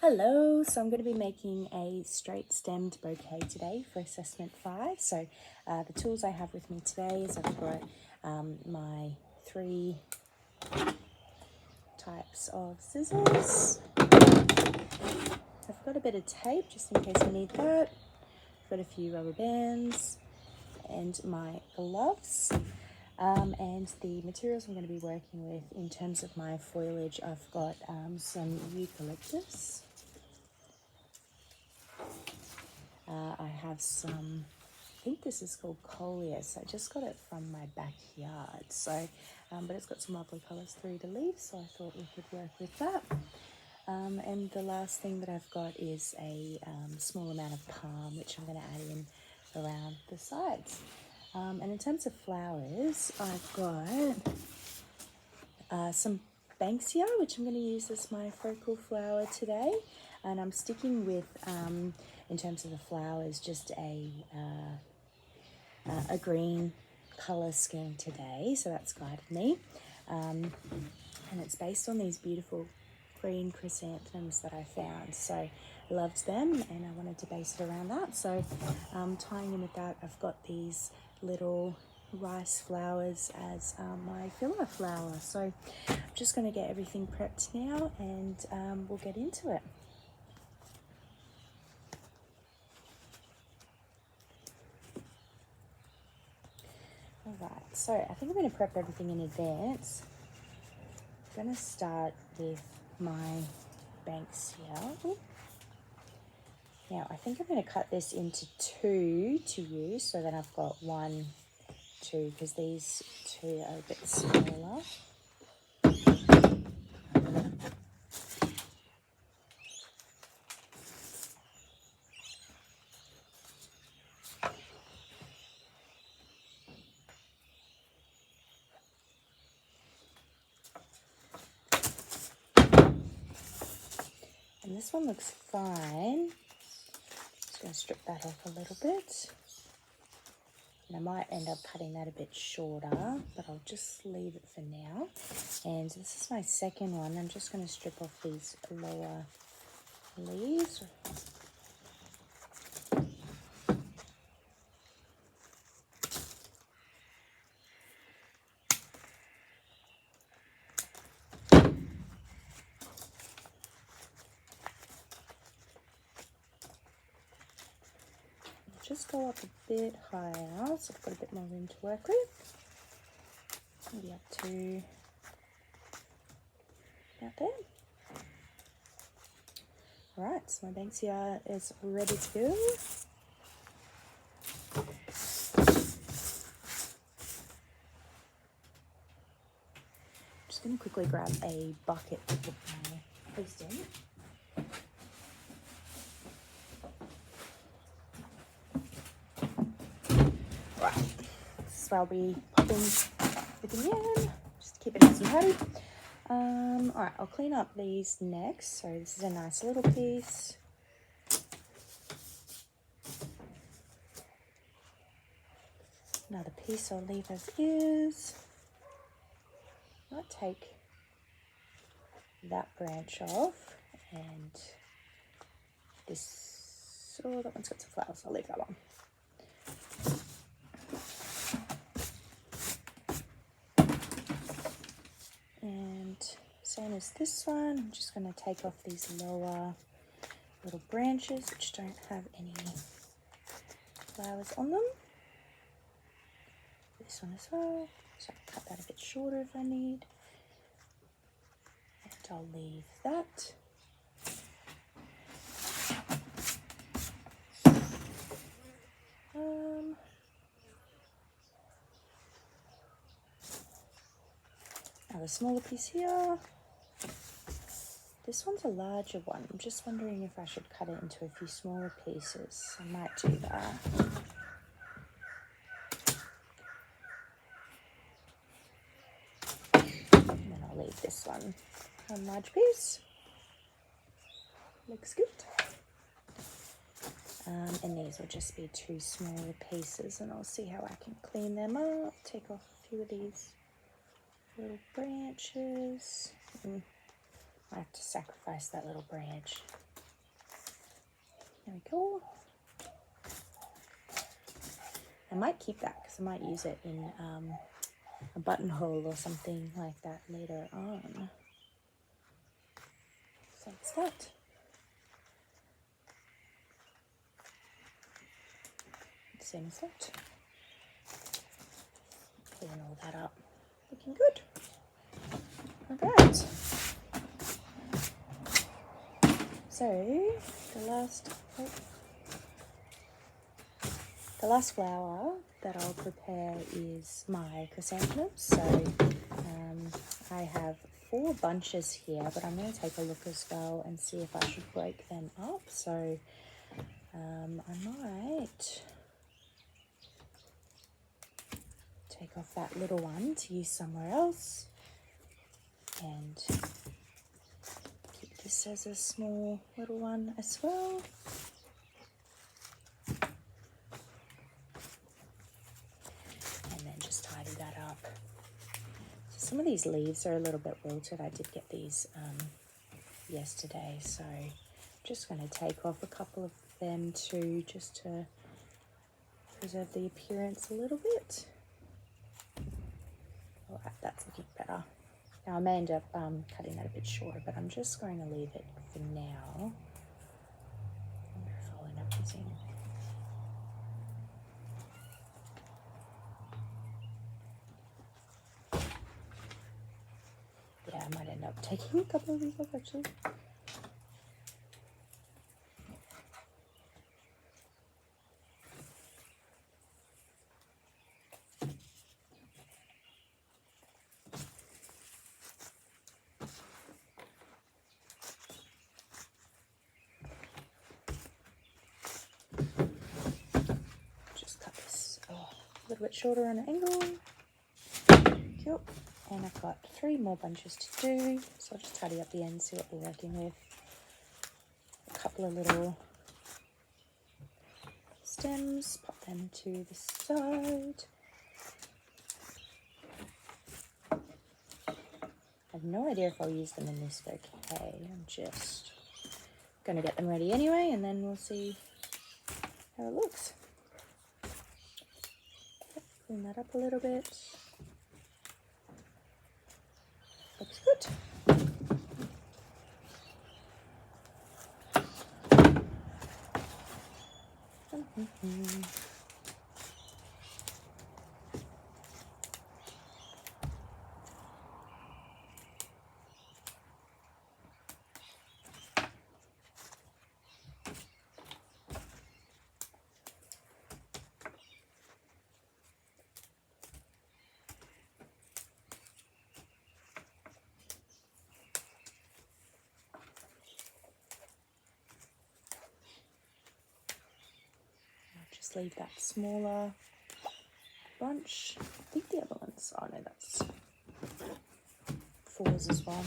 Hello, so I'm going to be making a straight stemmed bouquet today for assessment 5. So the tools I have with me today is I've got my 3 types of scissors. I've got a bit of tape just in case I need that. I've got a few rubber bands and my gloves. And the materials I'm going to be working with in terms of my foliage, I've got some eucalyptus. I have some, I think this is called coleus. I just got it from my backyard. So, but it's got some lovely colours through the leaves, so I thought we could work with that. And the last thing that I've got is a small amount of palm, which I'm going to add in around the sides. And in terms of flowers, I've got some banksia, which I'm going to use as my focal flower today. And I'm sticking with, in terms of the flowers, just a green colour scheme today. So that's guided me. And it's based on these beautiful green chrysanthemums that I found. So I loved them and I wanted to base it around that. So tying in with that, I've got these little rice flowers as my filler flower. So I'm just going to get everything prepped now and we'll get into it. Alright, so I think I'm going to prep everything in advance. I'm going to start with my banksia. Now I think I'm going to cut this into 2 to use, so then I've got 1, 2, because these 2 are a bit smaller. And this one looks fine. Just going to strip that off a little bit. And I might end up cutting that a bit shorter, but I'll just leave it for now. And this is my second one. I'm just going to strip off these lower leaves. Just go up a bit higher, so I've got a bit more room to work with. Maybe up to about there. Alright, so my banksia is ready to go. I'm just going to quickly grab a bucket to put my paste in. Right, this is where I'll be popping everything in, just to keep it nice and tidy. Alright, I'll clean up these next. So this is a nice little piece. Another piece I'll leave as is. Might take that branch off, and this, oh, that one's got some flowers, I'll leave that one. And same as this one, I'm just going to take off these lower little branches which don't have any flowers on them. This one as well, so I'll cut that a bit shorter if I need. And I'll leave that. Now the smaller piece here. This one's a larger one. I'm just wondering if I should cut it into a few smaller pieces. I might do that. And then I'll leave this one large piece. Looks good. And these will just be 2 smaller pieces, and I'll see how I can clean them up. Take off a few of these little branches. I have to sacrifice that little branch. There we go. I might keep that because I might use it in a buttonhole or something like that later on. So that's that. Same as that. Clean all that up. Looking good. Alright. So the last flower that I'll prepare is my chrysanthemums. So I have 4 bunches here, but I'm going to take a look as well and see if I should break them up. So I might take off that little one to use somewhere else and keep this as a small little one as well. And then just tidy that up. So some of these leaves are a little bit wilted. I did get these yesterday, so I'm just going to take off a couple of them too, just to preserve the appearance a little bit. Alright, that's looking better. Now I may end up cutting that a bit shorter, but I'm just going to leave it for now. I wonder if I'll end up using... Yeah, I might end up taking a couple of these off actually. A little bit shorter on an angle. Cool. And I've got 3 more bunches to do, so I'll just tidy up the ends, see what we're working with. A couple of little stems, pop them to the side. I have no idea if I'll use them in this bouquet. I'm just going to get them ready anyway, and then we'll see how it looks. Clean that up a little bit. Looks good. Just leave that smaller bunch. I think the other ones, oh no, that's 4s as well.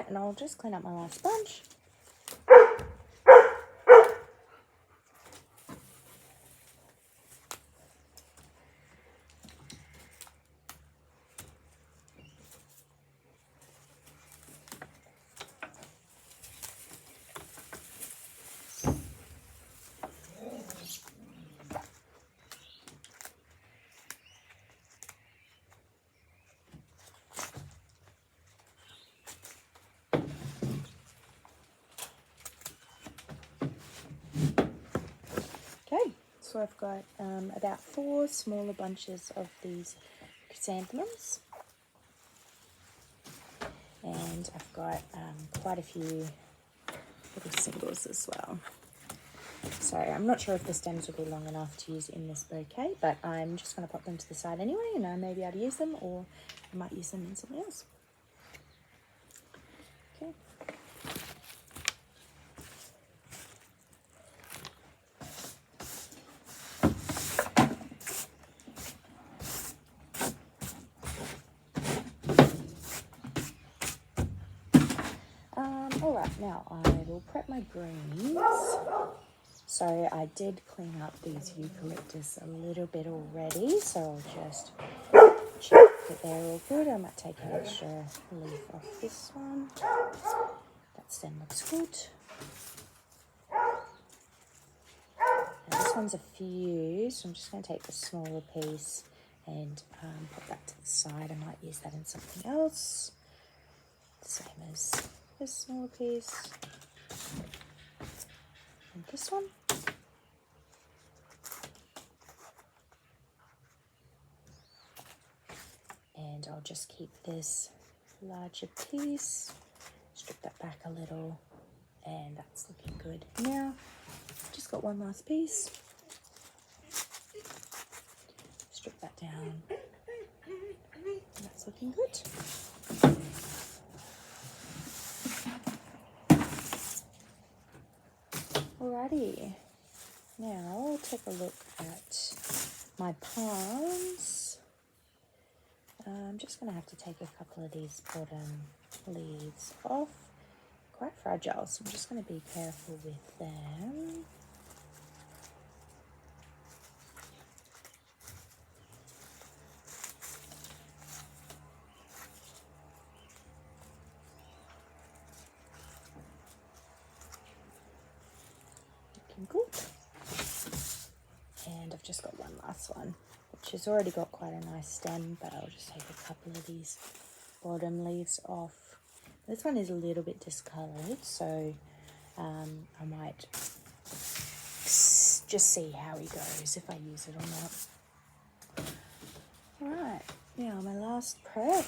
And I'll just clean up my last bunch. Okay, so I've got about 4 smaller bunches of these chrysanthemums, and I've got quite a few little singles as well. So I'm not sure if the stems will be long enough to use in this bouquet, but I'm just going to pop them to the side anyway, and I may be able to use them, or I might use them in something else. Okay. Now I will prep my greens. So I did clean up these eucalyptus a little bit already, so I'll just check that they're all good. I might take an extra leaf off this one. That stem looks good. And this one's a few, so I'm just going to take the smaller piece and put that to the side. I might use that in something else. Same as this smaller piece. And this one. And I'll just keep this larger piece, strip that back a little, and that's looking good. Now, just got one last piece. Strip that down. And that's looking good. Alrighty. Now, I'll take a look at my palms. I'm just going to have to take a couple of these bottom leaves off. Quite fragile, so I'm just going to be careful with them. Looking good. And I've just got one last one, which has already got quite a nice stem, but I'll just take a couple of these bottom leaves off. This one is a little bit discoloured, so I might just see how he goes, if I use it or not. Alright, now my last prep.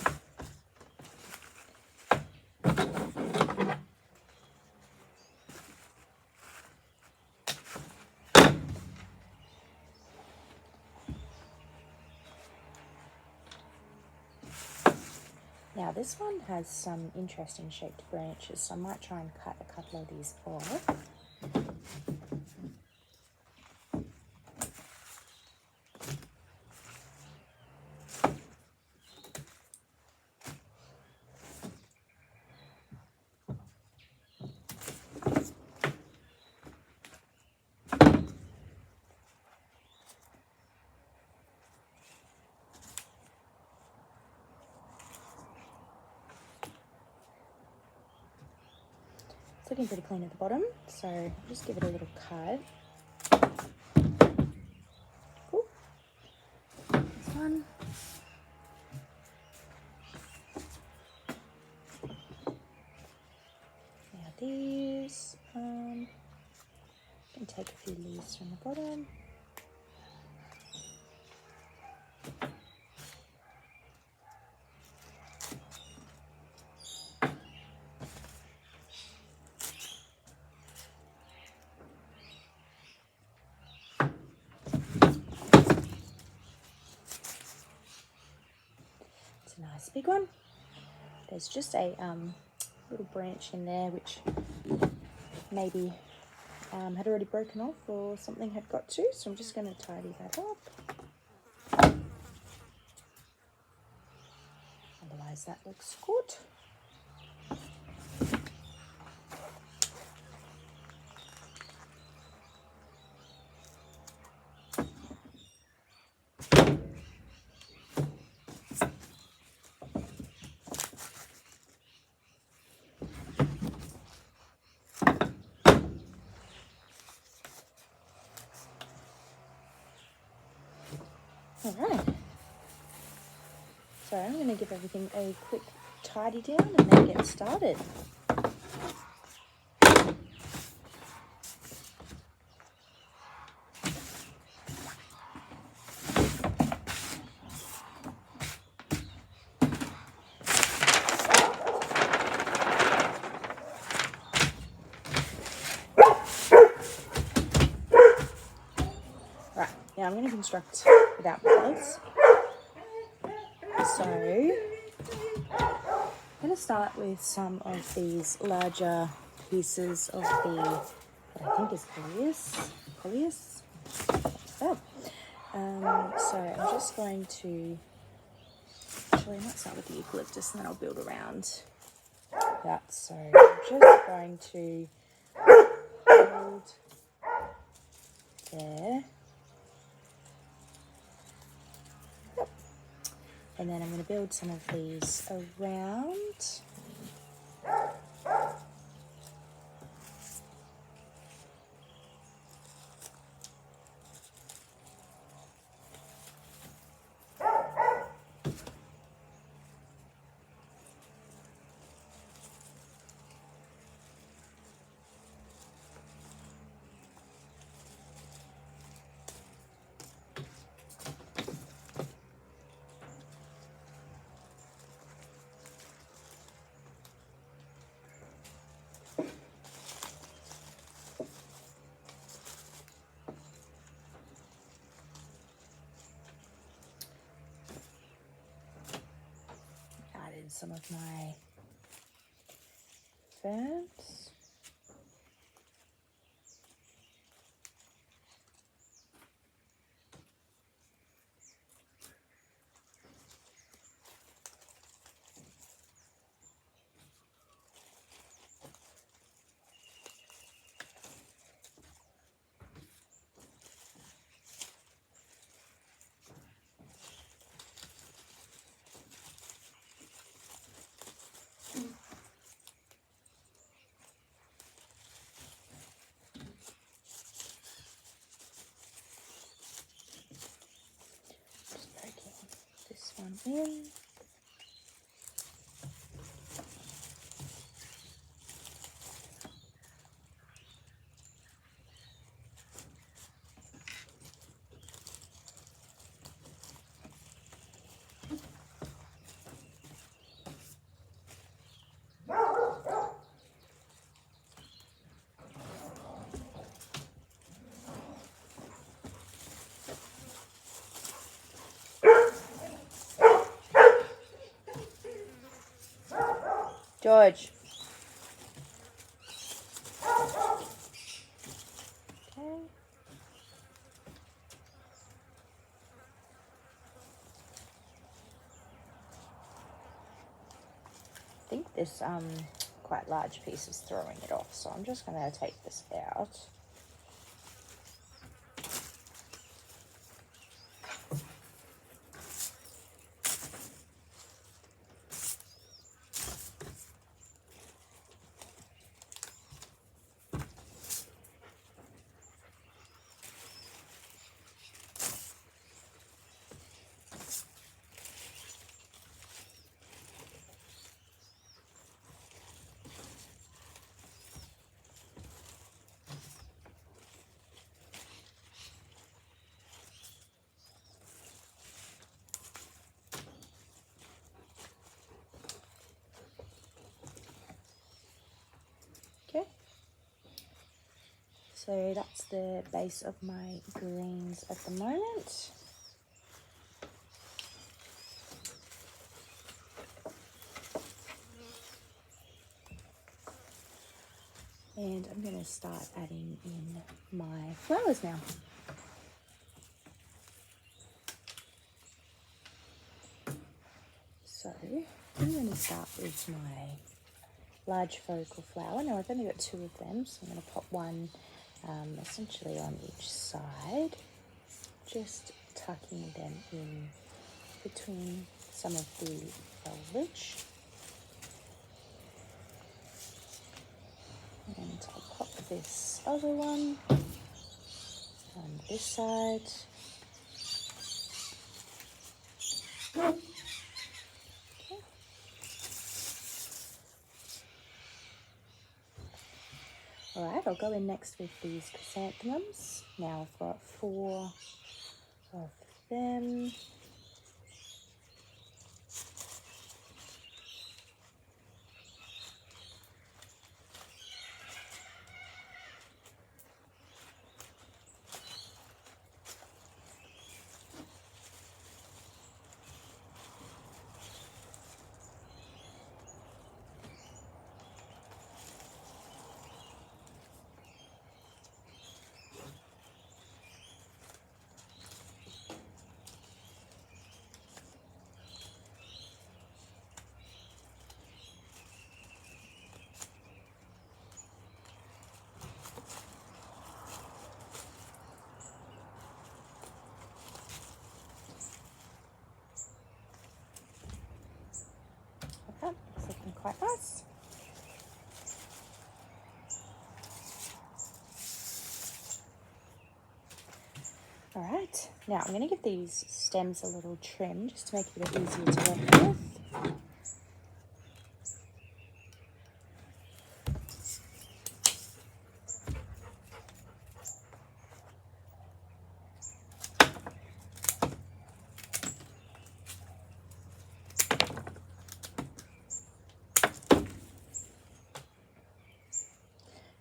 Now this one has some interesting shaped branches, so I might try and cut a couple of these off. It's looking pretty clean at the bottom, so I'll just give it a little cut. Cool. This one. Now these. Can take a few leaves from the bottom. It's a nice big one. There's just a little branch in there which maybe had already broken off or something had got to, so I'm just going to tidy that up. Otherwise that looks good. Alright, so I'm going to give everything a quick tidy down and then get started. Right, now I'm going to construct without gloves. So I'm going to start with some of these larger pieces of the, what I think is coleus. Oh. So I'm just going to, actually I might start with the eucalyptus and then I'll build around that. So I'm just going to hold there. Yep. And then I'm going to build some of these around. Add in some of my ferns. One in. George. Okay. I think this quite large piece is throwing it off, so I'm just going to take this out. Okay, so that's the base of my greens at the moment. And I'm going to start adding in my flowers now. So I'm going to start with my large focal flower. Now I've only got 2 of them, so I'm going to pop one essentially on each side, just tucking them in between some of the foliage. And I'll pop this other one on this side. Okay. Alright, I'll go in next with these chrysanthemums. Now I've got 4 of them. All right, now I'm going to give these stems a little trim just to make it a bit easier to work with.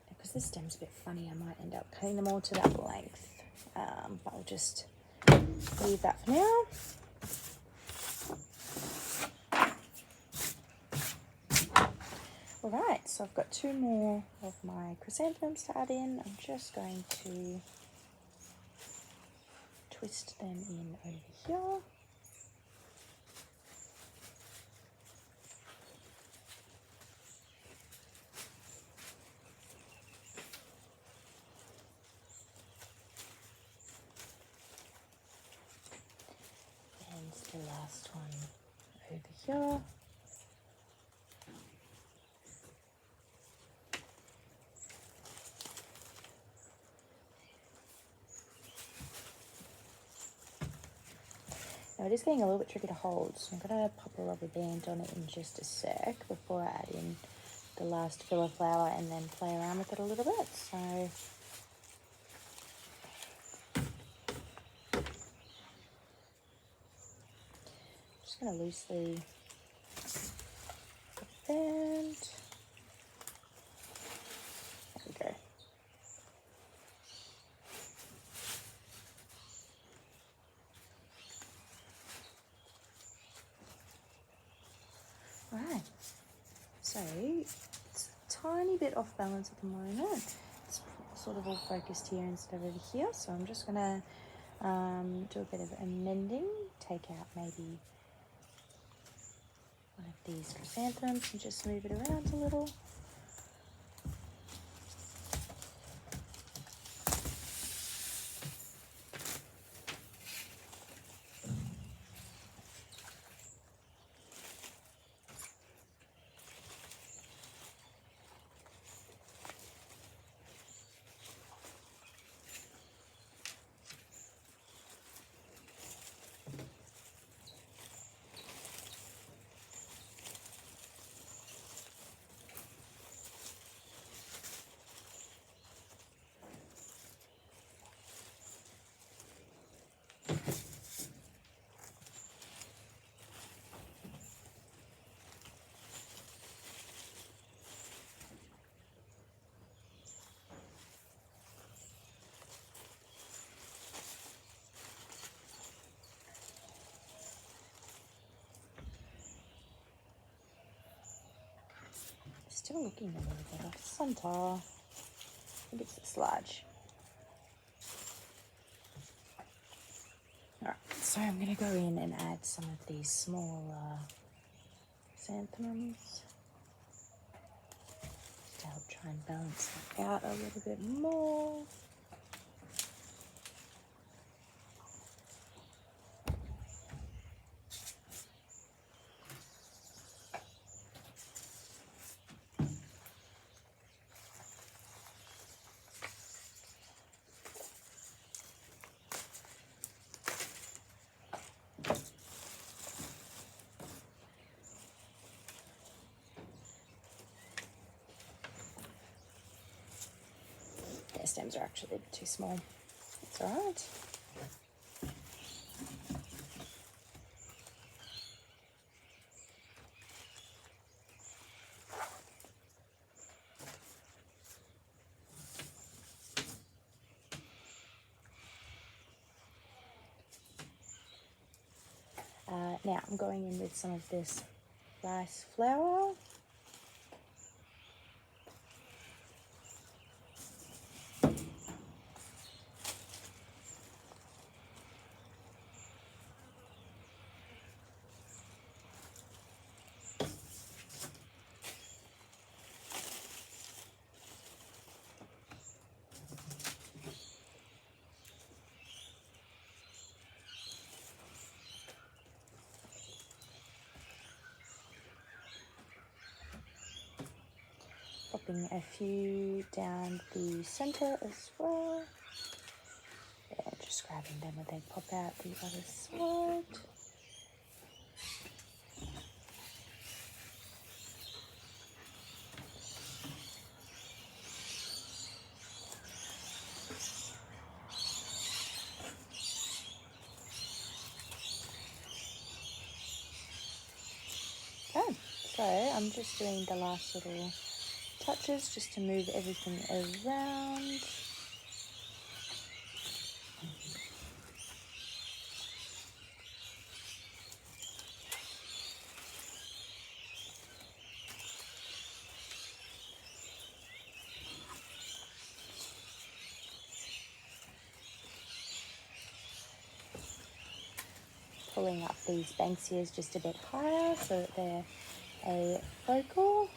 Because this stem's a bit funny, I might end up cutting them all to that length, but I'll just leave that for now. Alright, so I've got 2 more of my chrysanthemums to add in. I'm just going to twist them in over here. And the last one over here. Now it is getting a little bit tricky to hold, so I'm going to pop a rubber band on it in just a sec before I add in the last fill of flour and then play around with it a little bit. So just going to loosely band. There we go. Right, so it's a tiny bit off balance at the moment. It's sort of all focused here instead of over here, so I'm just gonna do a bit of amending, take out maybe one of these chrysanthemums and just move it around a little. Still looking a little bit off center. I think it's this large. Alright, so I'm going to go in and add some of these smaller chrysanthemums to help try and balance that out a little bit more. Their stems are actually a bit too small. It's alright. Now I'm going in with some of this rice flour. Popping a few down the center as well. And just just grabbing them and then pop out the other side. Okay, so I'm just doing the last little touches just to move everything around. Pulling up these Banksias just a bit higher so that they're a focal.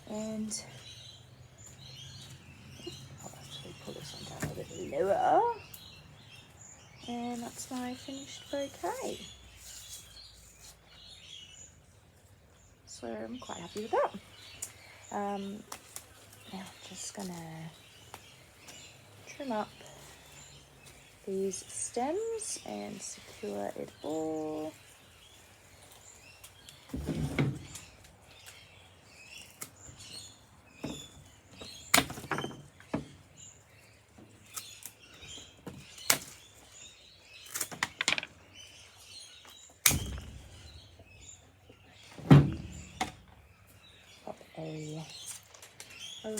And I'll actually pull this one down a bit lower. And that's my finished bouquet. So I'm quite happy with that. Now I'm just gonna trim up these stems and secure it all. Pop a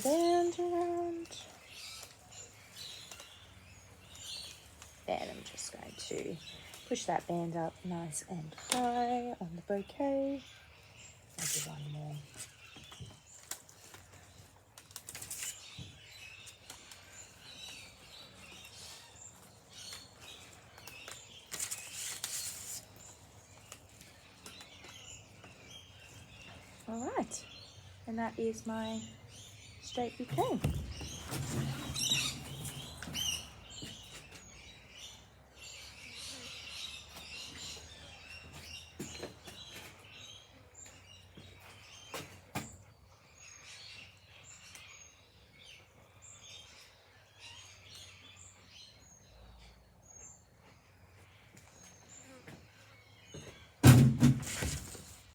band around. And I'm just going to push that band up nice and high on the bouquet. Maybe one more. All right, and that is my straight bouquet.